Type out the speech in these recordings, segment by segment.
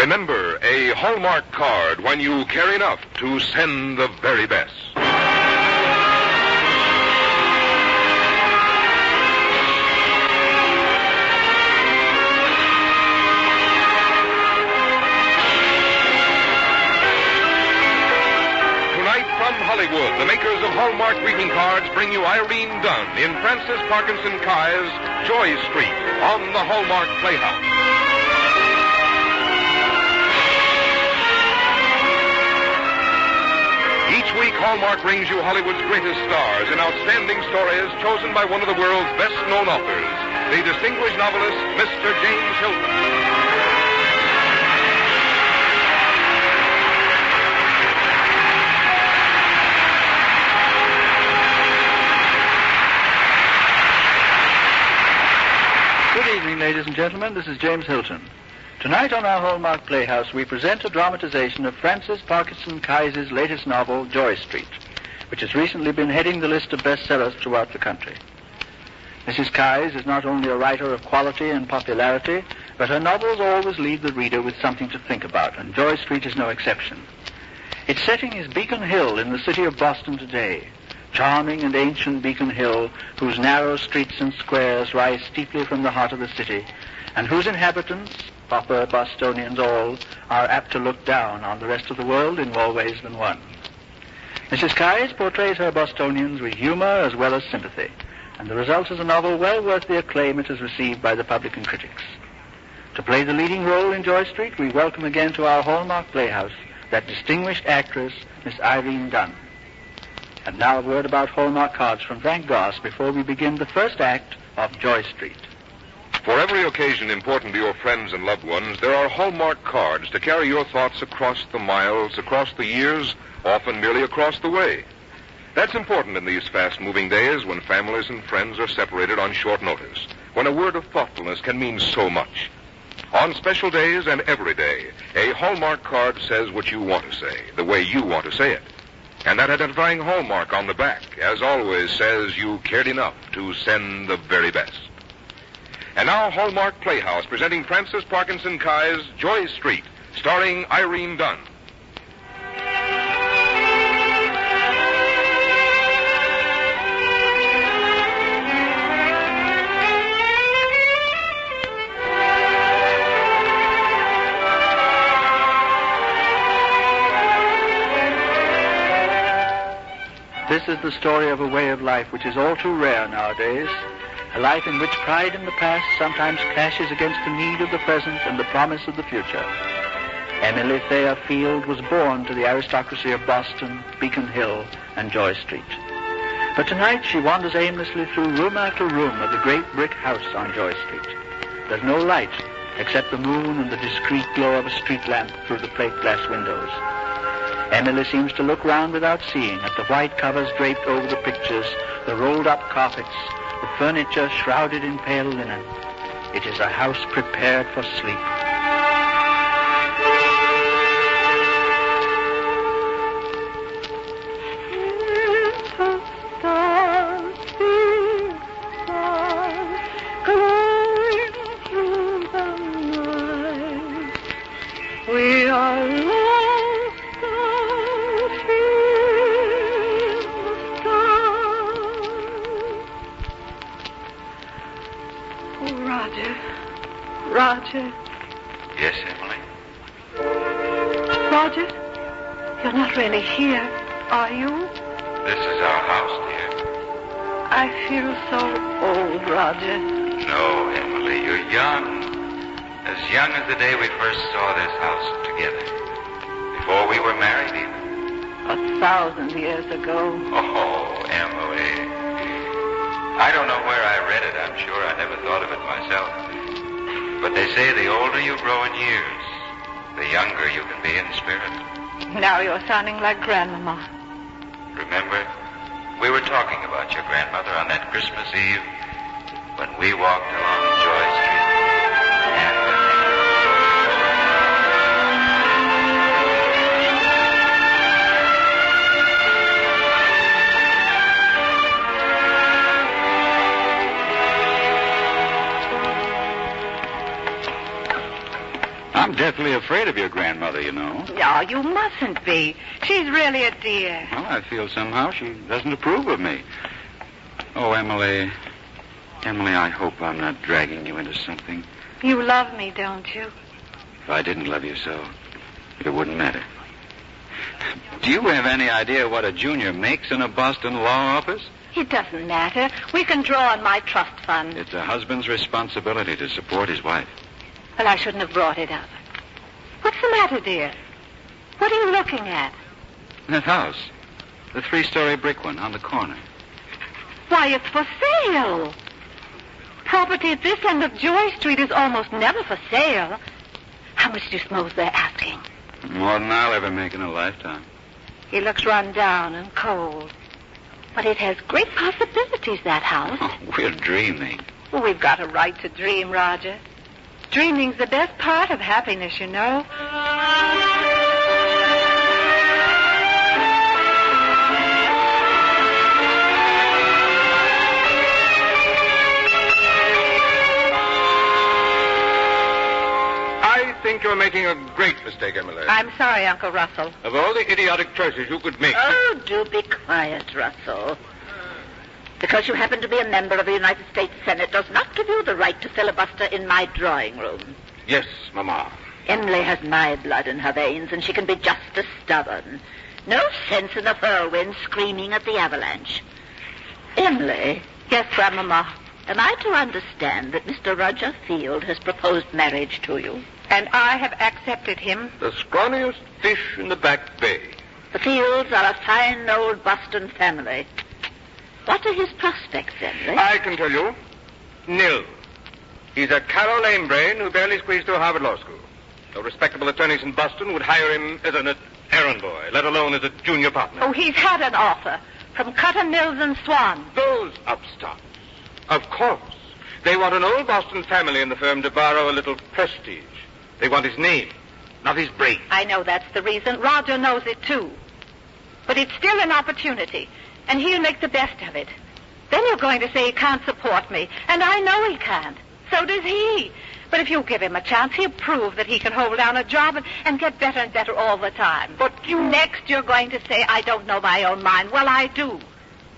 Remember, a Hallmark card when you care enough to send the very best. From Hollywood, the makers of Hallmark greeting cards bring you Irene Dunn in Francis Parkinson Kai's Joy Street on the Hallmark Playhouse. Each week, Hallmark brings you Hollywood's greatest stars in outstanding stories chosen by one of the world's best-known authors, the distinguished novelist, Mr. James Hilton. Good evening, ladies and gentlemen. This is James Hilton. Tonight on our Hallmark Playhouse, we present a dramatization of Francis Parkinson Kai's latest novel, Joy Street, which has recently been heading the list of bestsellers throughout the country. Mrs. Kais is not only a writer of quality and popularity, but her novels always leave the reader with something to think about, and Joy Street is no exception. Its setting is Beacon Hill in the city of Boston today. Charming and ancient Beacon Hill, whose narrow streets and squares rise steeply from the heart of the city, and whose inhabitants, proper Bostonians all, are apt to look down on the rest of the world in more ways than one. Mrs. Kais portrays her Bostonians with humor as well as sympathy, and the result is a novel well worth the acclaim it has received by the public and critics. To play the leading role in Joy Street, we welcome again to our Hallmark Playhouse that distinguished actress, Miss Irene Dunn. And now a word about Hallmark cards from Frank Goss before we begin the first act of Joy Street. For every occasion important to your friends and loved ones, there are Hallmark cards to carry your thoughts across the miles, across the years, often merely across the way. That's important in these fast-moving days when families and friends are separated on short notice, when a word of thoughtfulness can mean so much. On special days and every day, a Hallmark card says what you want to say, the way you want to say it. And that identifying hallmark on the back, as always, says you cared enough to send the very best. And now Hallmark Playhouse presenting Francis Parkinson Kai's Joy Street, starring Irene Dunn. This is the story of a way of life which is all too rare nowadays, a life in which pride in the past sometimes clashes against the need of the present and the promise of the future. Emily Thayer Field was born to the aristocracy of Boston, Beacon Hill, and Joy Street. But tonight she wanders aimlessly through room after room of the great brick house on Joy Street. There's no light except the moon and the discreet glow of a street lamp through the plate glass windows. Emily seems to look round without seeing at the white covers draped over the pictures, the rolled-up carpets, the furniture shrouded in pale linen. It is a house prepared for sleep. We are Roger. Yes, Emily? Roger, you're not really here, are you? This is our house, dear. I feel so old, Roger. No, Emily, you're young. As young as the day we first saw this house together. Before we were married, even. 1,000 years ago. Oh, Emily. I don't know where I read it. I'm sure I never thought of it myself. But they say the older you grow in years, the younger you can be in spirit. Now you're sounding like Grandmama. Remember, we were talking about your grandmother on that Christmas Eve when we walked along Joy Street. I'm deathly afraid of your grandmother, you know. No, you mustn't be. She's really a dear. Well, I feel somehow she doesn't approve of me. Oh, Emily. Emily, I hope I'm not dragging you into something. You love me, don't you? If I didn't love you so, it wouldn't matter. Do you have any idea what a junior makes in a Boston law office? It doesn't matter. We can draw on my trust fund. It's a husband's responsibility to support his wife. Well, I shouldn't have brought it up. What's the matter, dear? What are you looking at? That house. The 3-story brick one on the corner. Why, it's for sale. Property at this end of Joy Street is almost never for sale. How much do you suppose they're asking? More than I'll ever make in a lifetime. It looks run down and cold. But it has great possibilities, that house. Oh, we're dreaming. Well, we've got a right to dream, Roger. Dreaming's the best part of happiness, you know. I think you're making a great mistake, Emily. I'm sorry, Uncle Russell. Of all the idiotic choices you could make... Oh, do be quiet, Russell. Because you happen to be a member of the United States Senate does not give you the right to filibuster in my drawing room. Yes, Mama. Emily has my blood in her veins, and she can be just as stubborn. No sense in the whirlwind screaming at the avalanche. Emily. Yes, Grandmama. Am I to understand that Mr. Roger Field has proposed marriage to you? And I have accepted him. The scrawniest fish in the Back Bay. The Fields are a fine old Boston family. What are his prospects, Emily? I can tell you. Nil. He's a Carol lame brain who barely squeezed through Harvard Law School. No respectable attorneys in Boston would hire him as an errand boy, let alone as a junior partner. Oh, he's had an offer from Cutter Mills and Swan. Those upstarts. Of course. They want an old Boston family in the firm to borrow a little prestige. They want his name, not his brain. I know that's the reason. Roger knows it, too. But it's still an opportunity, and he'll make the best of it. Then you're going to say he can't support me, and I know he can't. So does he. But if you give him a chance, he'll prove that he can hold down a job and get better and better all the time. But next you're going to say, I don't know my own mind. Well, I do.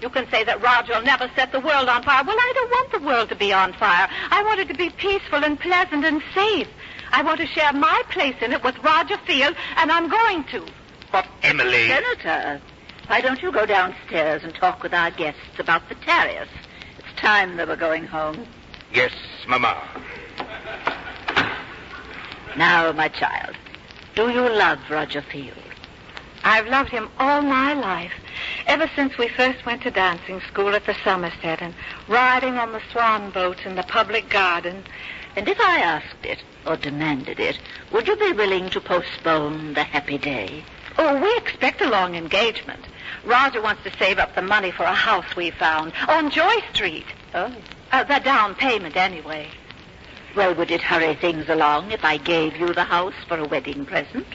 You can say that Roger will never set the world on fire. Well, I don't want the world to be on fire. I want it to be peaceful and pleasant and safe. I want to share my place in it with Roger Field, and I'm going to. But, Emily... Senator, why don't you go downstairs and talk with our guests about the tariffs? It's time they were going home. Yes, Mama. Now, my child, do you love Roger Field? I've loved him all my life, ever since we first went to dancing school at the Somerset and riding on the swan boats in the public garden. And if I asked it, or demanded it, would you be willing to postpone the happy day? Oh, we expect a long engagement. Roger wants to save up the money for a house we found on Joy Street. Oh. The down payment, anyway. Well, would it hurry things along if I gave you the house for a wedding present?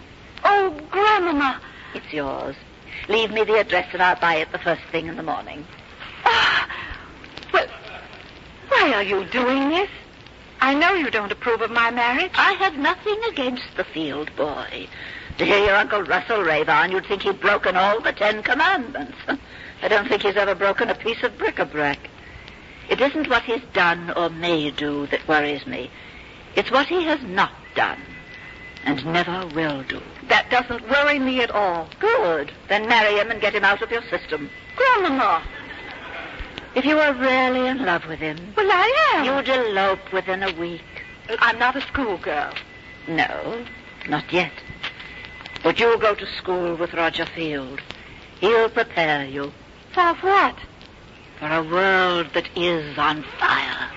Oh, Grandmama. It's yours. Leave me the address and I'll buy it the first thing in the morning. Well, why are you doing this? I know you don't approve of my marriage. I have nothing against the Field boy. To hear your Uncle Russell rave on, you'd think he'd broken all the 10 Commandments. I don't think he's ever broken a piece of bric-a-brac. It isn't what he's done or may do that worries me. It's what he has not done and never will do. That doesn't worry me at all. Good. Then marry him and get him out of your system. Grandmama. If you are really in love with him... Well, I am. You'd elope within a week. I'm not a schoolgirl. No, not yet. But you'll go to school with Roger Field. He'll prepare you. For what? For a world that is on fire.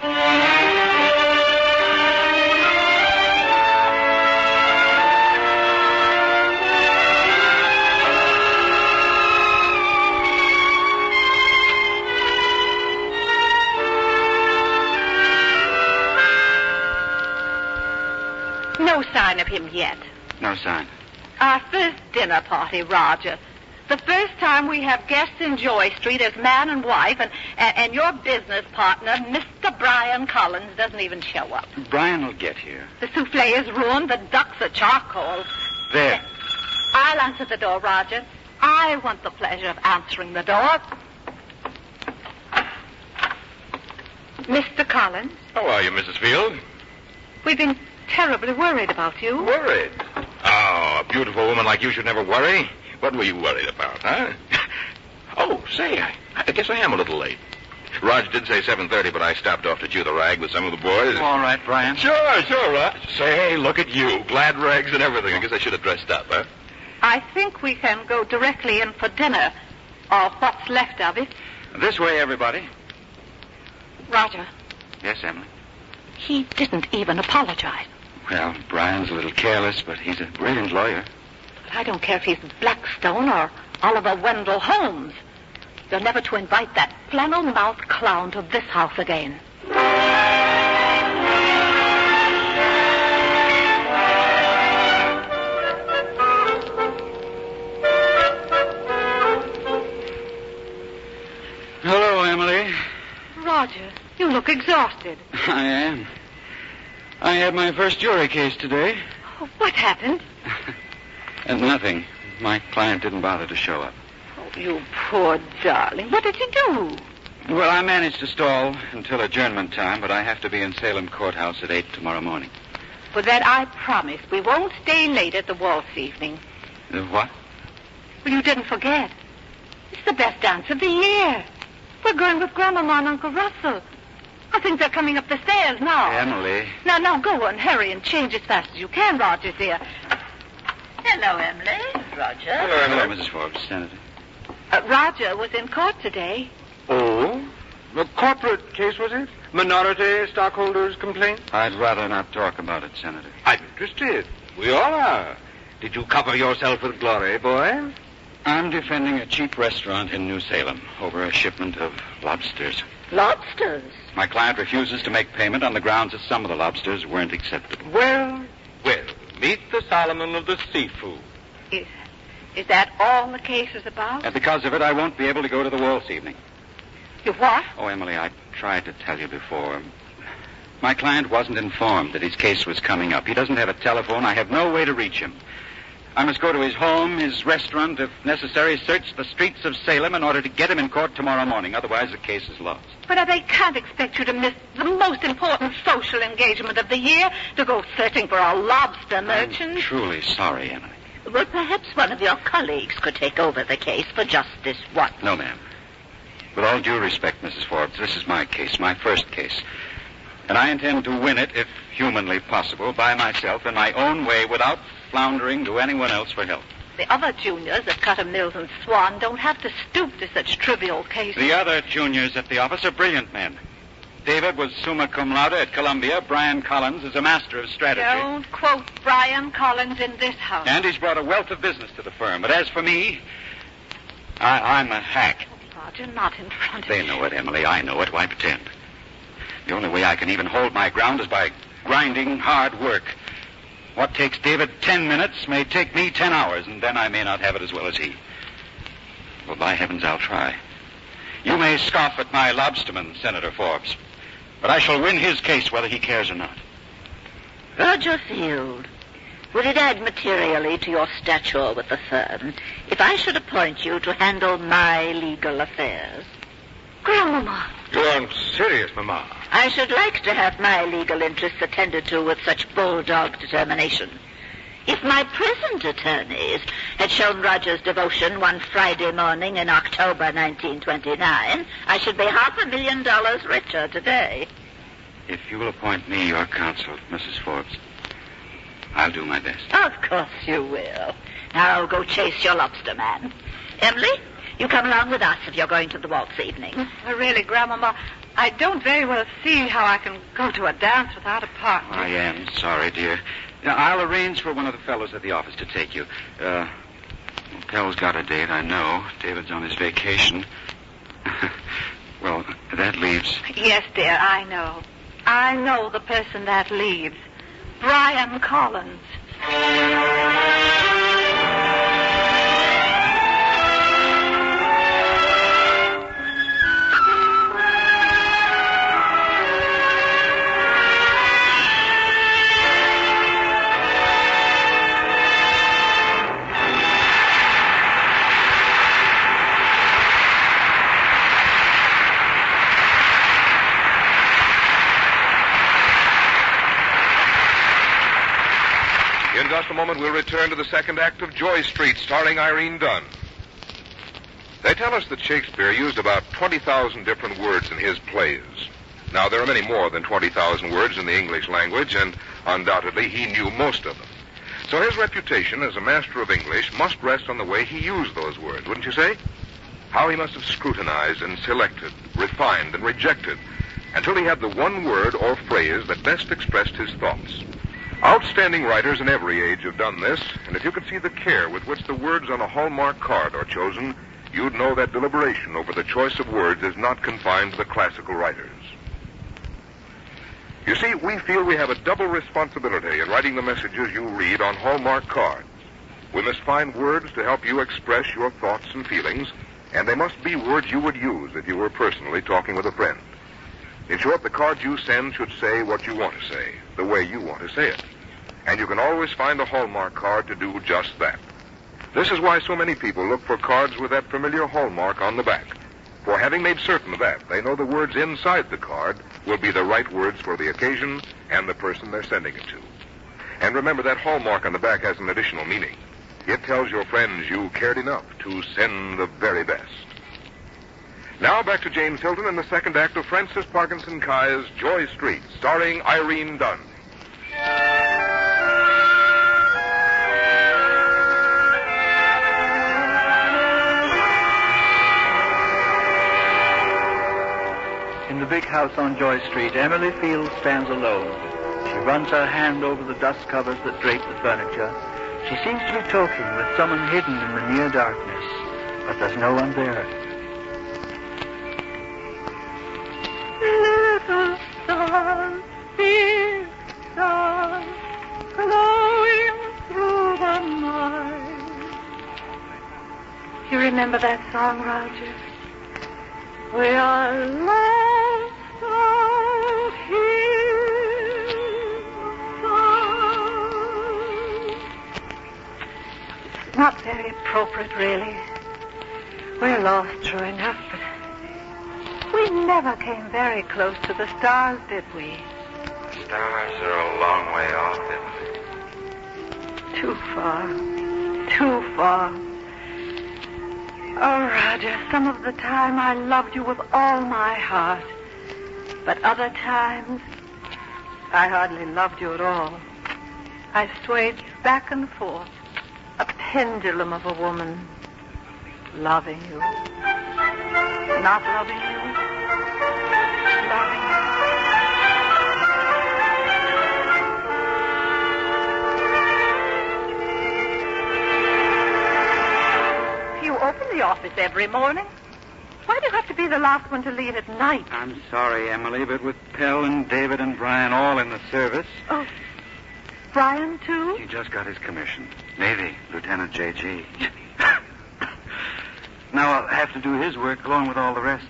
No sign of him yet. No sign. Our first dinner party, Roger. The first time we have guests in Joy Street as man and wife, and your business partner, Mr. Mr. Brian Collins doesn't even show up. Brian will get here. The souffle is ruined. The ducks are charcoal. There. I'll answer the door, Roger. I want the pleasure of answering the door. Mr. Collins, How are you, Mrs. Field? we've been terribly worried about you. Worried? Oh, a beautiful woman like you should never worry. What were you worried about, huh? Oh, say, I guess I am a little late. Raj did say 7:30, but I stopped off to chew the rag with some of the boys. All right, Brian. Sure, Raj. Say, look at you. Glad rags and everything. I guess I should have dressed up, huh? I think we can go directly in for dinner, or what's left of it. This way, everybody. Roger, Yes, Emily? he didn't even apologize. Well, Brian's a little careless, but he's a brilliant lawyer. But I don't care if he's Blackstone or Oliver Wendell Holmes. You're never to invite that flannel-mouthed clown to this house again. Hello, Emily. Roger, you look exhausted. I am. I had my first jury case today. Oh, what happened? And nothing. My client didn't bother to show up. Oh, you poor darling. What did you do? Well, I managed to stall until adjournment time, but I have to be in Salem Courthouse at 8 tomorrow morning. For that I promise we won't stay late at the waltz evening. The what? Well, you didn't forget. It's the best dance of the year. We're going with Grandmama and Uncle Russell. I think they're coming up the stairs now. Emily. Now, go on. Hurry and change as fast as you can, Roger, dear. Hello, Emily. Roger. Hello, Mrs. Forbes, Senator. Roger was in court today. Oh? A corporate case, was it? Minority stockholders' complaint? I'd rather not talk about it, Senator. I'm interested. We all are. Did you cover yourself with glory, boy? I'm defending a cheap restaurant in New Salem over a shipment of lobsters. Lobsters? My client refuses to make payment on the grounds that some of the lobsters weren't acceptable. Well, meet the Solomon of the seafood. Is that all the case is about? And because of it, I won't be able to go to the waltz evening. You what? Oh, Emily, I tried to tell you before. My client wasn't informed that his case was coming up. He doesn't have a telephone. I have no way to reach him. I must go to his home, his restaurant, if necessary, search the streets of Salem in order to get him in court tomorrow morning. Otherwise, the case is lost. But they can't expect you to miss the most important social engagement of the year to go searching for a lobster merchant. I'm truly sorry, Emily. Well, perhaps one of your colleagues could take over the case for just this once. No, ma'am. With all due respect, Mrs. Forbes, this is my case, my first case. And I intend to win it, if humanly possible, by myself in my own way without floundering to anyone else for help. The other juniors at Cutter Mills and Swan don't have to stoop to such trivial cases. The other juniors at the office are brilliant men. David was summa cum laude at Columbia. Brian Collins is a master of strategy. Don't quote Brian Collins in this house. And he's brought a wealth of business to the firm. But as for me, I'm a hack. Roger, not in front of They know it, Emily. I know it. Why pretend? The only way I can even hold my ground is by grinding hard work. What takes David 10 minutes may take me 10 hours, and then I may not have it as well as he. Well, by heavens, I'll try. You may scoff at my lobsterman, Senator Forbes, but I shall win his case whether he cares or not. Roger Field, would it add materially to your stature with the firm if I should appoint you to handle my legal affairs? Grandmama. You aren't serious, Mama. I should like to have my legal interests attended to with such bulldog determination. If my present attorneys had shown Roger's devotion one Friday morning in October 1929, I should be $500,000 richer today. If you'll appoint me your counsel, Mrs. Forbes, I'll do my best. Of course you will. Now go chase your lobster man. Emily, you come along with us if you're going to the waltz evening. Really, Grandmama, I don't very well see how I can go to a dance without a partner. I am sorry, dear. Now, I'll arrange for one of the fellows at the office to take you. Pell's got a date, I know. David's on his vacation. Well, that leaves... Yes, dear, I know. I know the person that leaves. Brian Collins. just a moment, we'll return to the second act of Joy Street, starring Irene Dunn. They tell us that Shakespeare used about 20,000 different words in his plays. Now, there are many more than 20,000 words in the English language, and undoubtedly he knew most of them. So his reputation as a master of English must rest on the way he used those words, wouldn't you say? How he must have scrutinized and selected, refined and rejected, until he had the one word or phrase that best expressed his thoughts. Outstanding writers in every age have done this, and if you could see the care with which the words on a Hallmark card are chosen, you'd know that deliberation over the choice of words is not confined to the classical writers. You see, we feel we have a double responsibility in writing the messages you read on Hallmark cards. We must find words to help you express your thoughts and feelings, and they must be words you would use if you were personally talking with a friend. In short, the cards you send should say what you want to say, the way you want to say it. And you can always find a Hallmark card to do just that. This is why so many people look for cards with that familiar Hallmark on the back. For having made certain of that, they know the words inside the card will be the right words for the occasion and the person they're sending it to. And remember, that Hallmark on the back has an additional meaning. It tells your friends you cared enough to send the very best. Now back to James Hilton in the second act of Francis Parkinson Kai's Joy Street, starring Irene Dunn. In the big house on Joy Street, Emily Field stands alone. She runs her hand over the dust covers that drape the furniture. She seems to be talking with someone hidden in the near darkness, but there's no one there. Little star, big star, glowing through the night. You remember that song, Roger? We are lost out here inside. It's not very appropriate, really. We're lost, true enough, but we never came very close to the stars, did we? The stars are a long way off, Emily. Too far. Too far. Oh, Roger, some of the time I loved you with all my heart. But other times, I hardly loved you at all. I swayed back and forth, a pendulum of a woman, loving you, not loving you, loving you. You open the office every morning. Why do you have to be the last one to leave at night? I'm sorry, Emily, but with Pell and David and Brian all in the service. Oh, Brian, too? He just got his commission. Navy, Lieutenant J.G. Now I'll have to do his work along with all the rest.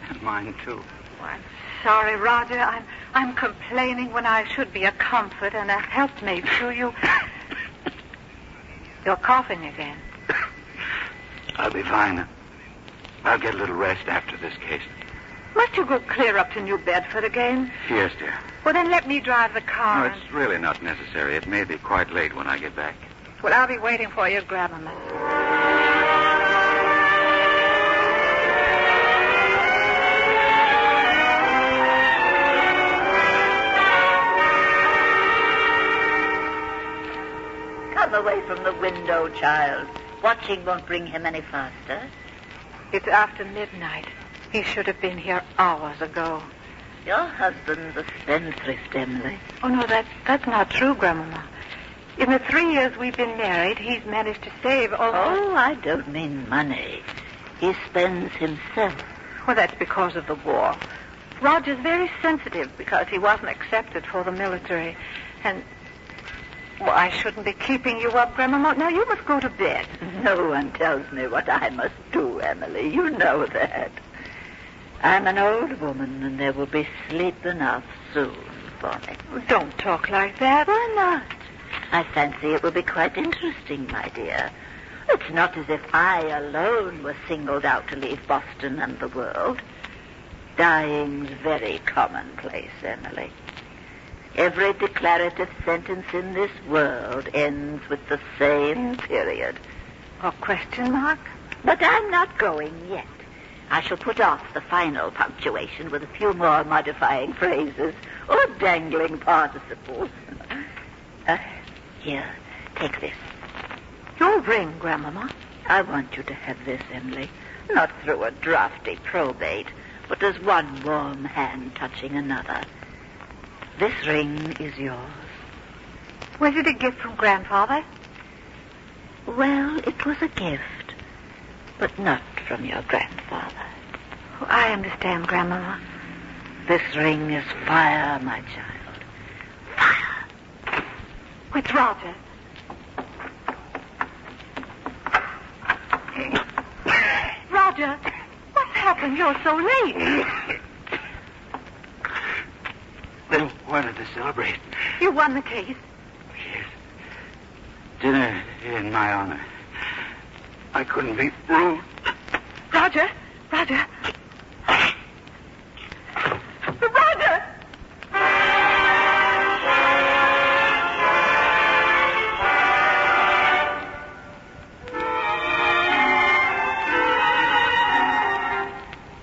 And mine, too. Oh, I'm sorry, Roger. I'm complaining when I should be a comfort and a helpmate to you. You're coughing again. I'll be fine. I'll get a little rest after this case. Must you go clear up to New Bedford again? Yes, dear. Well, then let me drive the car. No, it's really not necessary. It may be quite late when I get back. Well, I'll be waiting for you at Grandmama's. Come away from the window, child. Watching won't bring him any faster. It's after midnight. He should have been here hours ago. Your husband's a spendthrift, Emily. Oh, no, that's not true, Grandmama. In the 3 years we've been married, he's managed to save all... Oh, I don't mean money. He spends himself. Well, that's because of the war. Roger's very sensitive because he wasn't accepted for the military. And... well, I shouldn't be keeping you up, Grandmama. Now, you must go to bed. No one tells me what I must do, Emily. You know that. I'm an old woman, and there will be sleep enough soon for me. Don't talk like that. Why not? I fancy it will be quite interesting, my dear. It's not as if I alone was singled out to leave Boston and the world. Dying's very commonplace, Emily. Every declarative sentence in this world ends with the same period. Or question mark? But I'm not going yet. I shall put off the final punctuation with a few more modifying phrases or dangling participles. Here, take this. Your ring, Grandmama. I want you to have this, Emily. Not through a drafty probate, but as one warm hand touching another. This ring is yours. Was it a gift from Grandfather? Well, it was a gift, but not from your grandfather. Oh, I understand, Grandmama. This ring is fire, my child. Fire. It's Roger. Roger, what's happened? You're so late. They wanted to celebrate. You won the case. Yes. Dinner in my honor. I couldn't be rude. Roger! Roger! Roger!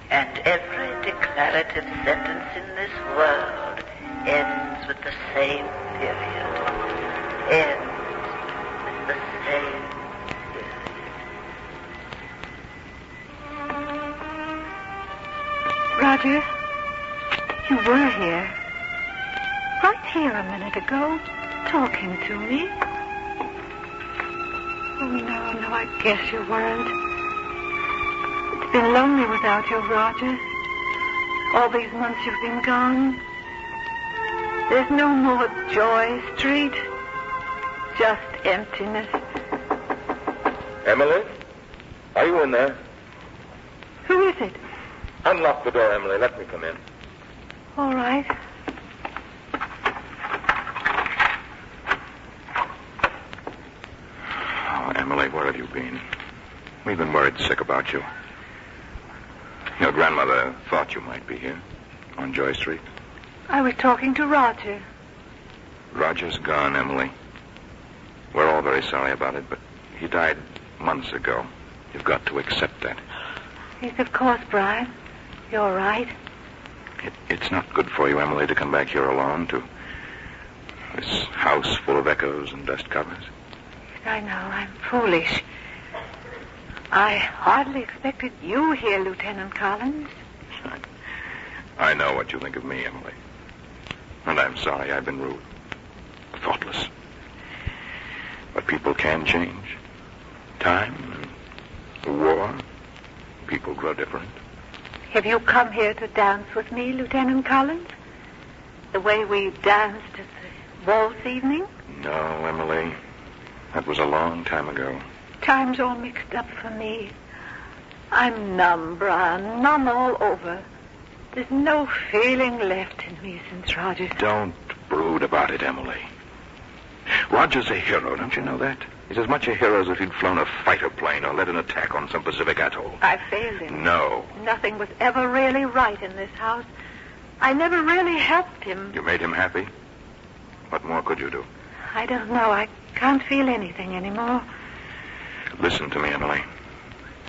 And every declarative sentence in this world ends with the same period. Ends with the same period. Roger, you were here. Right here a minute ago, talking to me. Oh, no, I guess you weren't. It's been lonely without you, Roger. All these months you've been gone. There's no more Joy Street. Just emptiness. Emily? Are you in there? Who is it? Unlock the door, Emily. Let me come in. All right. Oh, Emily, where have you been? We've been worried sick about you. Your grandmother thought you might be here on Joy Street. I was talking to Roger. Roger's gone, Emily. We're all very sorry about it, but he died months ago. You've got to accept that. Yes, of course, Brian. You're right. It's not good for you, Emily, to come back here alone to this house full of echoes and dust covers. I know, I'm foolish. I hardly expected you here, Lieutenant Collins. I know what you think of me, Emily. And I'm sorry I've been rude. Thoughtless. But people can change. Time and the war. People grow different. Have you come here to dance with me, Lieutenant Collins? The way we danced at the waltz evening? No, Emily. That was a long time ago. Time's all mixed up for me. I'm numb, Brian. Numb all over. There's no feeling left in me since Roger's... Don't brood about it, Emily. Roger's a hero, don't you know that? He's as much a hero as if he'd flown a fighter plane or led an attack on some Pacific atoll. I failed him. No. Nothing was ever really right in this house. I never really helped him. You made him happy? What more could you do? I don't know. I can't feel anything anymore. Listen to me, Emily.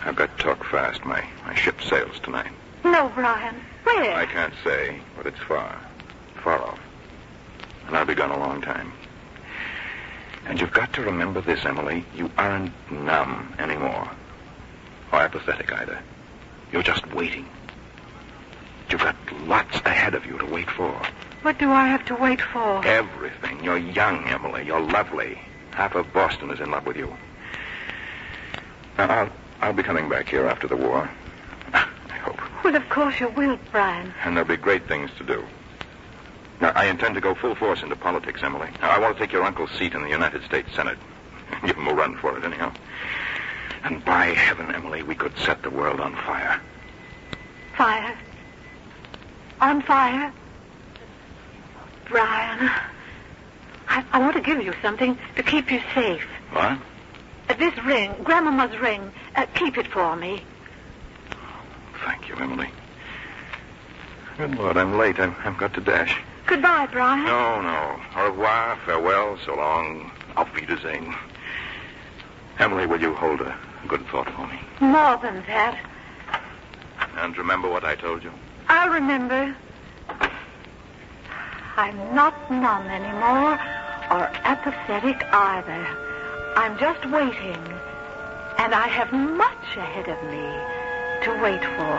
I've got to talk fast. My ship sails tonight. No, Brian. Where? I can't say, but it's far off. And I'll be gone a long time. And you've got to remember this, Emily. You aren't numb anymore. Or apathetic either. You're just waiting. You've got lots ahead of you to wait for. What do I have to wait for? Everything. You're young, Emily. You're lovely. Half of Boston is in love with you. Now, I'll be coming back here after the war. I hope. Well, of course you will, Brian. And there'll be great things to do. Now, I intend to go full force into politics, Emily. Now, I want to take your uncle's seat in the United States Senate. Give him a run for it, anyhow. And by heaven, Emily, we could set the world on fire. Fire? On fire? Brian, I want to give you something to keep you safe. What? This ring, Grandmama's ring. Keep it for me. Thank you, Emily. Good Lord, I'm late. I've got to dash. Goodbye, Brian. No. Au revoir, farewell, so long, auf Wiedersehen. Emily, will you hold a good thought for me? More than that. And remember what I told you? I'll remember. I'm not numb anymore, or apathetic either. I'm just waiting, and I have much ahead of me to wait for.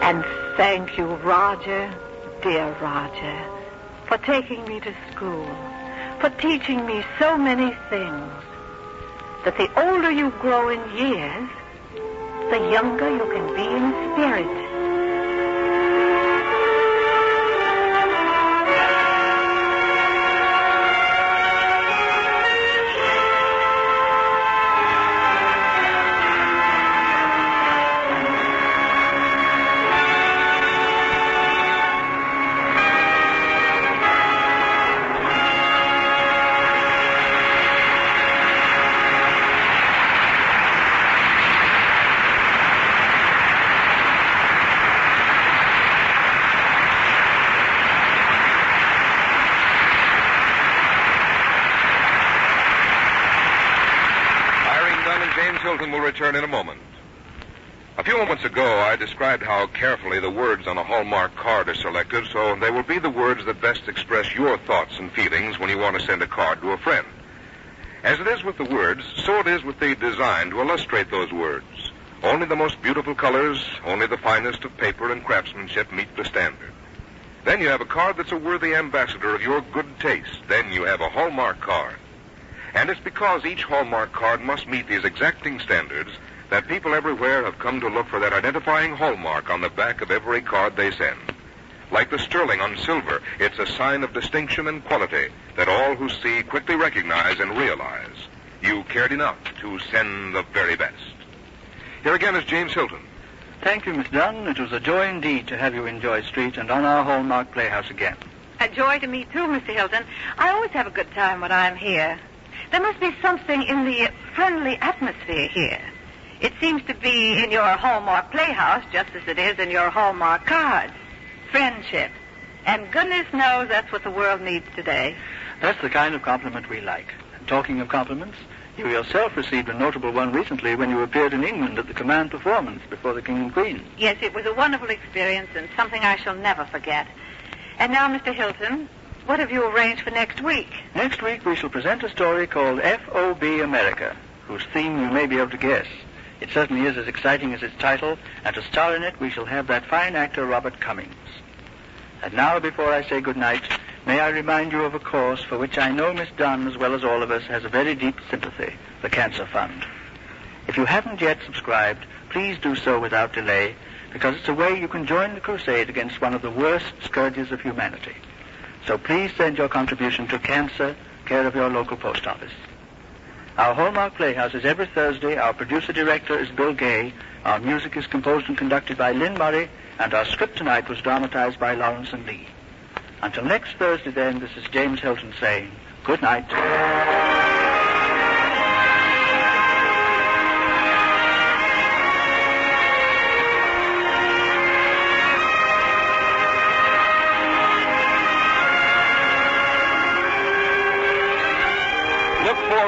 And thank you, Roger, dear Roger, for taking me to school, for teaching me so many things, that the older you grow in years, the younger you can be in spirit. Hilton will return in a moment. A few moments ago, I described how carefully the words on a Hallmark card are selected, so they will be the words that best express your thoughts and feelings when you want to send a card to a friend. As it is with the words, so it is with the design to illustrate those words. Only the most beautiful colors, only the finest of paper and craftsmanship meet the standard. Then you have a card that's a worthy ambassador of your good taste. Then you have a Hallmark card. And it's because each Hallmark card must meet these exacting standards that people everywhere have come to look for that identifying hallmark on the back of every card they send. Like the sterling on silver, it's a sign of distinction and quality that all who see quickly recognize and realize. You cared enough to send the very best. Here again is James Hilton. Thank you, Miss Dunn. It was a joy indeed to have you in Joy Street and on our Hallmark Playhouse again. A joy to me, too, Mr. Hilton. I always have a good time when I'm here. There must be something in the friendly atmosphere here. It seems to be in your Hallmark Playhouse just as it is in your Hallmark cards. Friendship. And goodness knows that's what the world needs today. That's the kind of compliment we like. And talking of compliments, you yourself received a notable one recently when you appeared in England at the command performance before the King and Queen. Yes, it was a wonderful experience and something I shall never forget. And now, Mr. Hilton, what have you arranged for next week? Next week we shall present a story called F.O.B. America, whose theme you may be able to guess. It certainly is as exciting as its title, and to star in it we shall have that fine actor Robert Cummings. And now, before I say good night, may I remind you of a cause for which I know Miss Dunn, as well as all of us, has a very deep sympathy, the Cancer Fund. If you haven't yet subscribed, please do so without delay, because it's a way you can join the crusade against one of the worst scourges of humanity. So please send your contribution to Cancer, care of your local post office. Our Hallmark Playhouse is every Thursday. Our producer-director is Bill Gay. Our music is composed and conducted by Lynn Murray, and our script tonight was dramatized by Lawrence and Lee. Until next Thursday, then, this is James Hilton saying good night.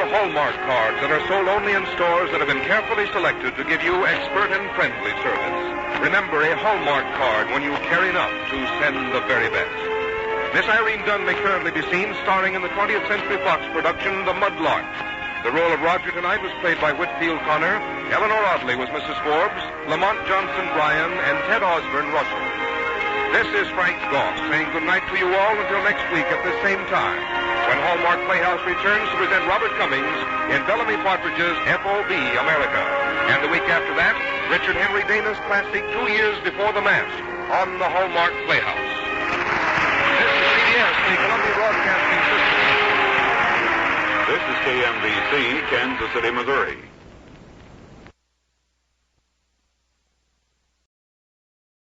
Hallmark cards that are sold only in stores that have been carefully selected to give you expert and friendly service. Remember, a Hallmark card when you care enough to send the very best. Miss Irene Dunn may currently be seen starring in the 20th Century Fox production, The Mudlark. The role of Roger tonight was played by Whitfield Connor. Eleanor Audley was Mrs. Forbes, Lamont Johnson Bryan, and Ted Osborne Russell. This is Frank Goff saying good night to you all until next week at the same time, when Hallmark Playhouse returns to present Robert Cummings in Bellamy Partridge's F.O.B. America. And the week after that, Richard Henry Dana's classic 2 Years Before the Mask on the Hallmark Playhouse. This is CBS, the Columbia Broadcasting System. This is KMBC, Kansas City, Missouri.